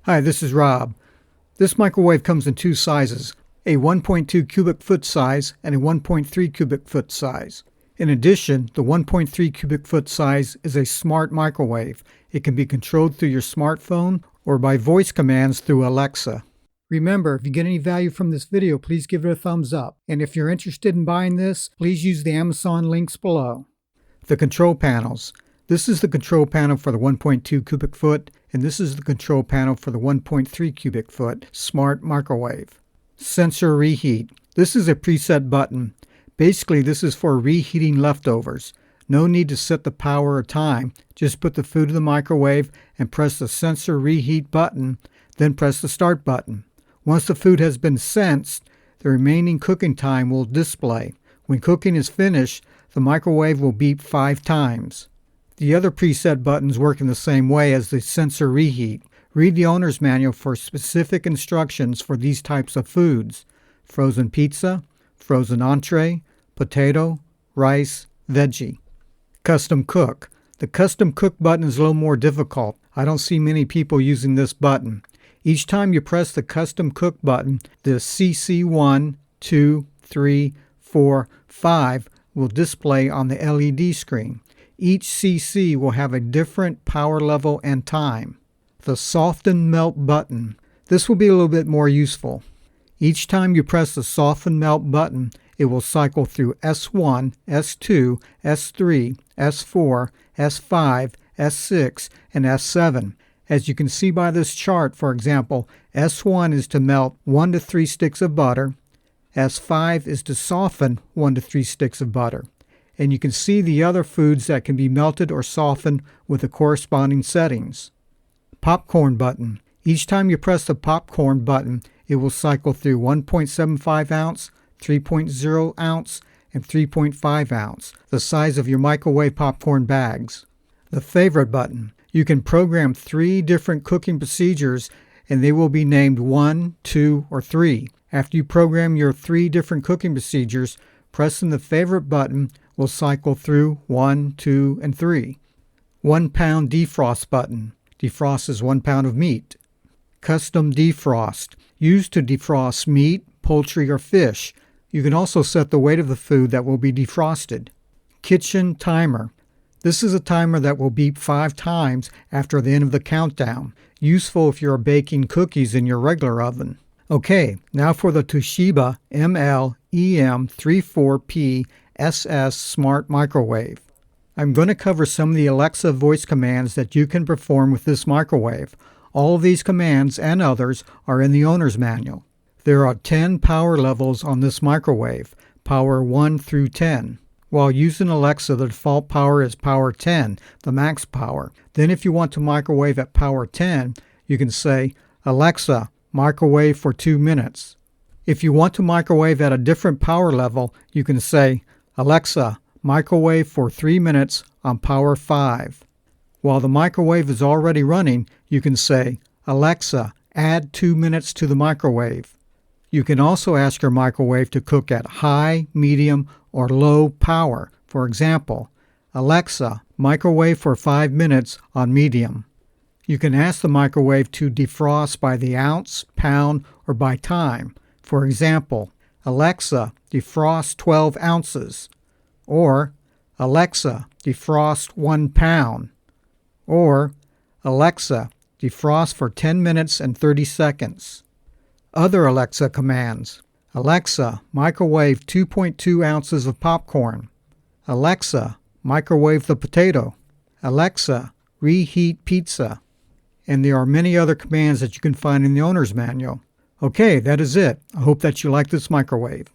Hi, this is Rob. This microwave comes in two sizes, a 1.2 cubic foot size and a 1.3 cubic foot size. In addition, the 1.3 cubic foot size is a smart microwave. It can be controlled through your smartphone or by voice commands through Alexa. Remember, if you get any value from this video, please give it a thumbs up. And if you're interested in buying this, please use the Amazon links below. The control panels. This is the control panel for the 1.2 cubic foot, and this is the control panel for the 1.3 cubic foot smart microwave. Sensor reheat. This is a preset button. Basically, this is for reheating leftovers. No need to set the power or time. Just put the food in the microwave and press the sensor reheat button, then press the start button. Once the food has been sensed, the remaining cooking time will display. When cooking is finished, the microwave will beep 5 times. The other preset buttons work in the same way as the sensor reheat. Read the owner's manual for specific instructions for these types of foods: frozen pizza, frozen entree, potato, rice, veggie. Custom cook. The custom cook button is a little more difficult. I don't see many people using this button. Each time you press the custom cook button, the CC1, 2, 3, 4, 5 will display on the LED screen. Each CC will have a different power level and time. The Soften Melt button. This will be a little bit more useful. Each time you press the Soften Melt button, it will cycle through S1, S2, S3, S4, S5, S6, and S7. As you can see by this chart, for example, S1 is to melt 1 to 3 sticks of butter. S5 is to soften 1 to 3 sticks of butter. And you can see the other foods that can be melted or softened with the corresponding settings. Popcorn button. Each time you press the popcorn button, it will cycle through 1.75 ounce, 3.0 ounce, and 3.5 ounce, the size of your microwave popcorn bags. The favorite button. You can program 3 different cooking procedures and they will be named 1, 2, or 3. After you program your 3 different cooking procedures, pressing the favorite button will cycle through 1, 2, and 3. 1 pound defrost button. Defrost is 1 pound of meat. Custom defrost. Used to defrost meat, poultry, or fish. You can also set the weight of the food that will be defrosted. Kitchen timer. This is a timer that will beep 5 times after the end of the countdown. Useful if you are baking cookies in your regular oven. Okay, now for the Toshiba EM34P SS Smart Microwave. I'm going to cover some of the Alexa voice commands that you can perform with this microwave. All of these commands and others are in the owner's manual. There are 10 power levels on this microwave, power 1 through 10. While using Alexa, the default power is power 10, the max power. Then if you want to microwave at power 10, you can say, "Alexa, microwave for 2 minutes." If you want to microwave at a different power level, you can say, "Alexa, microwave for 3 minutes on power 5. While the microwave is already running, you can say, "Alexa, add 2 minutes to the microwave." You can also ask your microwave to cook at high, medium, or low power. For example, "Alexa, microwave for 5 minutes on medium." You can ask the microwave to defrost by the ounce, pound, or by time. For example, "Alexa, defrost 12 ounces." Or, "Alexa, defrost 1 pound." Or, "Alexa, defrost for 10 minutes and 30 seconds. Other Alexa commands. "Alexa, microwave 2.2 ounces of popcorn." "Alexa, microwave the potato." "Alexa, reheat pizza." And there are many other commands that you can find in the owner's manual. Okay, that is it. I hope that you like this microwave.